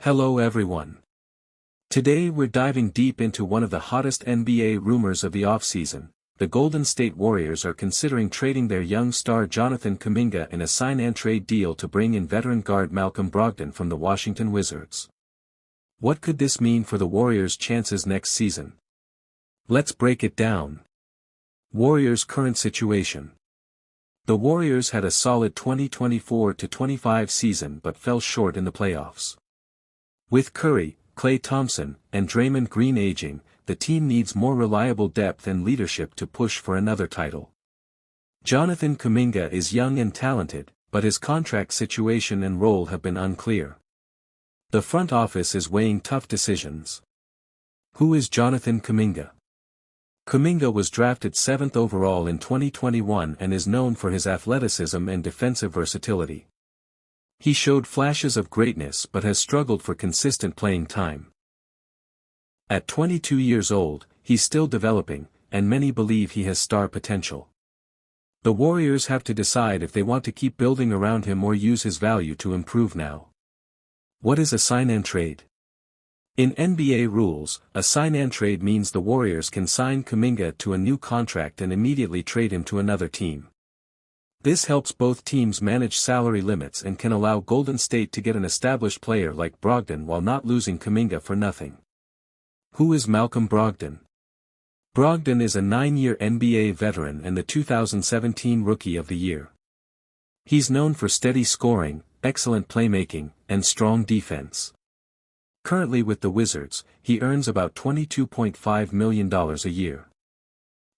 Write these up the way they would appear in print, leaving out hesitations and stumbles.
Hello everyone. Today we're diving deep into one of the hottest NBA rumors of the offseason. The Golden State Warriors are considering trading their young star Jonathan Kuminga in a sign-and-trade deal to bring in veteran guard Malcolm Brogden from the Washington Wizards. What could this mean for the Warriors' chances next season? Let's break it down. Warriors' current situation. The Warriors had a solid 2024-25 season but fell short in the playoffs. With Curry, Klay Thompson, and Draymond Green aging, the team needs more reliable depth and leadership to push for another title. Jonathan Kuminga is young and talented, but his contract situation and role have been unclear. The front office is weighing tough decisions. Who is Jonathan Kuminga? Kuminga was drafted 7th overall in 2021 and is known for his athleticism and defensive versatility. He showed flashes of greatness but has struggled for consistent playing time. At 22 years old, he's still developing, and many believe he has star potential. The Warriors have to decide if they want to keep building around him or use his value to improve now. What is a sign-and-trade? In NBA rules, a sign-and-trade means the Warriors can sign Kuminga to a new contract and immediately trade him to another team. This helps both teams manage salary limits and can allow Golden State to get an established player like Brogden while not losing Kuminga for nothing. Who is Malcolm Brogden? Brogden is a 9-year NBA veteran and the 2017 Rookie of the Year. He's known for steady scoring, excellent playmaking, and strong defense. Currently with the Wizards, he earns about $22.5 million a year.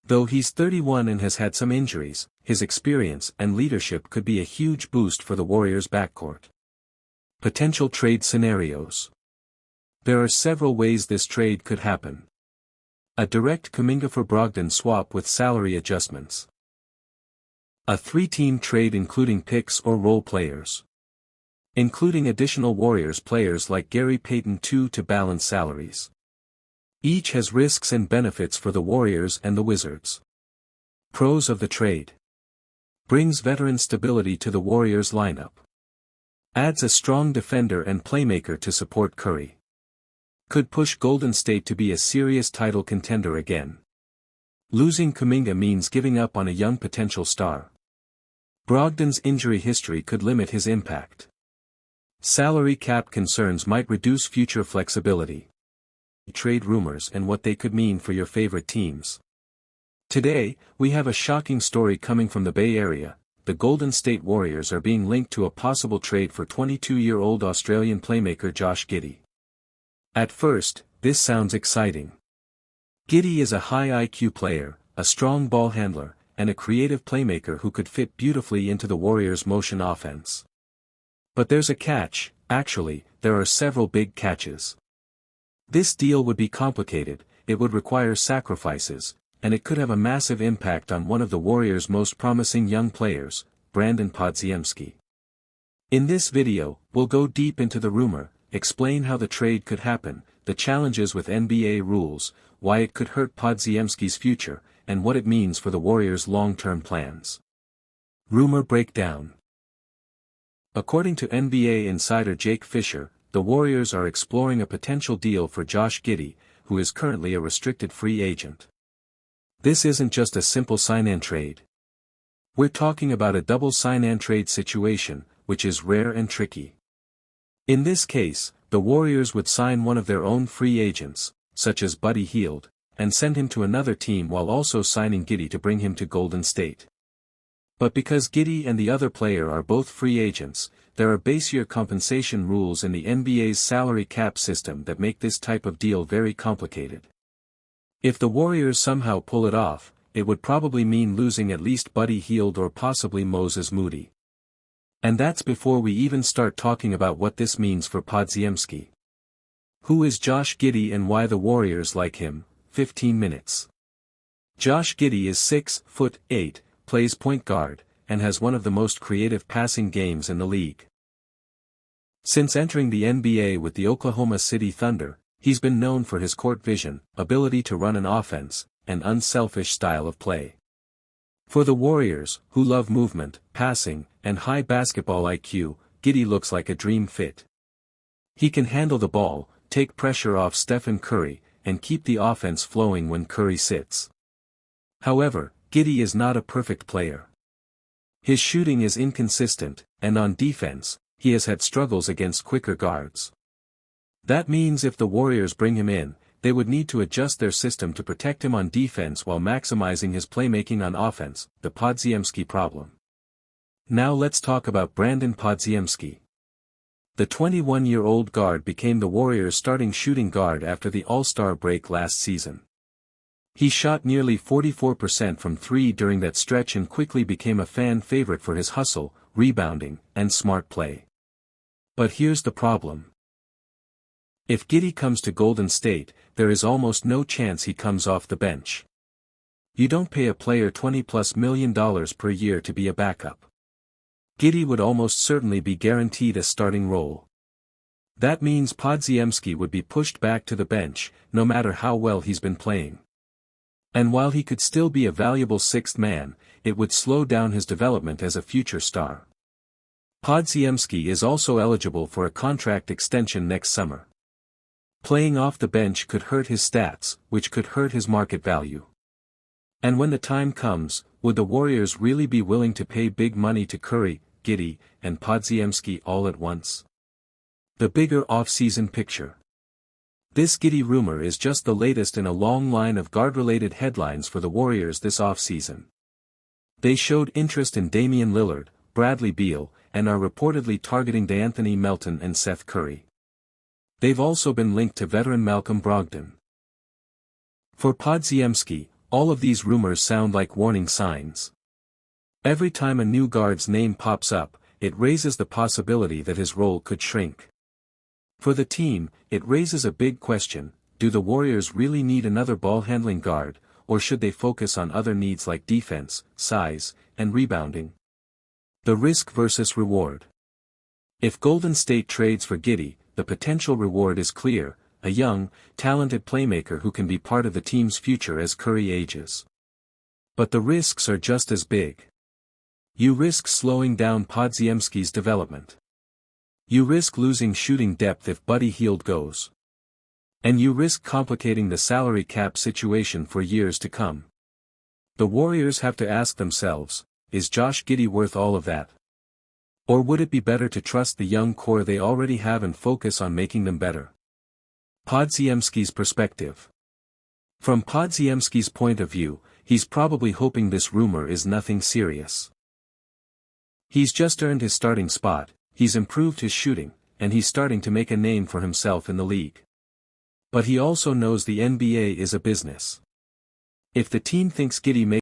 Though he's 31 and has had some injuries, his experience and leadership could be a huge boost for the Warriors' backcourt. Potential trade scenarios. There are several ways this trade could happen. A direct Kuminga for Brogden swap with salary adjustments. A 3-team trade including picks or role players. Including additional Warriors players like Gary Payton II to balance salaries. Each has risks and benefits for the Warriors and the Wizards. Pros of the trade. Brings veteran stability to the Warriors lineup. Adds a strong defender and playmaker to support Curry. Could push Golden State to be a serious title contender again. Losing Kuminga means giving up on a young potential star. Brogden's injury history could limit his impact. Salary cap concerns might reduce future flexibility. Trade rumors and what they could mean for your favorite teams. Today, we have a shocking story coming from the Bay Area. The Golden State Warriors are being linked to a possible trade for 22-year-old Australian playmaker Josh Giddey. At first, this sounds exciting. Giddey is a high IQ player, a strong ball handler, and a creative playmaker who could fit beautifully into the Warriors' motion offense. But there's a catch. Actually, there are several big catches. This deal would be complicated, it would require sacrifices, and it could have a massive impact on one of the Warriors' most promising young players, Brandon Podziemski. In this video, we'll go deep into the rumor, explain how the trade could happen, the challenges with NBA rules, why it could hurt Podziemski's future, and what it means for the Warriors' long-term plans. Rumor breakdown. According to NBA insider Jake Fisher, the Warriors are exploring a potential deal for Josh Giddey, who is currently a restricted free agent. This isn't just a simple sign-and-trade. We're talking about a double sign-and-trade situation, which is rare and tricky. In this case, the Warriors would sign one of their own free agents, such as Buddy Hield, and send him to another team while also signing Giddey to bring him to Golden State. But because Giddey and the other player are both free agents, there are base-year compensation rules in the NBA's salary cap system that make this type of deal very complicated. If the Warriors somehow pull it off, it would probably mean losing at least Buddy Hield or possibly Moses Moody. And that's before we even start talking about what this means for Podziemski. Who is Josh Giddey and why the Warriors like him? 15 minutes. Josh Giddey is 6'8", plays point guard, and has one of the most creative passing games in the league. Since entering the NBA with the Oklahoma City Thunder, he's been known for his court vision, ability to run an offense, and unselfish style of play. For the Warriors, who love movement, passing, and high basketball IQ, Giddey looks like a dream fit. He can handle the ball, take pressure off Stephen Curry, and keep the offense flowing when Curry sits. However, GIDDEY is not a perfect player. His shooting is inconsistent, and on defense, he has had struggles against quicker guards. That means if the Warriors bring him in, they would need to adjust their system to protect him on defense while maximizing his playmaking on offense, the Podziemski problem. Now let's talk about Brandon Podziemski. The 21-year-old guard became the Warriors' starting shooting guard after the All-Star break last season. He shot nearly 44% from three during that stretch and quickly became a fan favorite for his hustle, rebounding, and smart play. But here's the problem. If GIDDEY comes to Golden State, there is almost no chance he comes off the bench. You don't pay a player $20+ million per year to be a backup. GIDDEY would almost certainly be guaranteed a starting role. That means Podziemski would be pushed back to the bench, no matter how well he's been playing. And while he could still be a valuable sixth man, it would slow down his development as a future star. Podziemski is also eligible for a contract extension next summer. Playing off the bench could hurt his stats, which could hurt his market value. And when the time comes, would the Warriors really be willing to pay big money to Curry, GIDDEY, and Podziemski all at once? The bigger off-season picture. This GIDDEY rumor is just the latest in a long line of guard-related headlines for the Warriors this offseason. They showed interest in Damian Lillard, Bradley Beal, and are reportedly targeting DeAnthony Melton and Seth Curry. They've also been linked to veteran Malcolm Brogden. For Podziemski, all of these rumors sound like warning signs. Every time a new guard's name pops up, it raises the possibility that his role could shrink. For the team, it raises a big question: do the Warriors really need another ball-handling guard, or should they focus on other needs like defense, size, and rebounding? The risk versus reward. If Golden State trades for GIDDEY, the potential reward is clear: a young, talented playmaker who can be part of the team's future as Curry ages. But the risks are just as big. You risk slowing down Podziemski's development. You risk losing shooting depth if Buddy Hield goes. And you risk complicating the salary cap situation for years to come. The Warriors have to ask themselves, is Josh GIDDEY worth all of that? Or would it be better to trust the young core they already have and focus on making them better? Podziemski's perspective. From Podziemski's point of view, he's probably hoping this rumor is nothing serious. He's just earned his starting spot, he's improved his shooting, and he's starting to make a name for himself in the league. But he also knows the NBA is a business. If the team thinks GIDDEY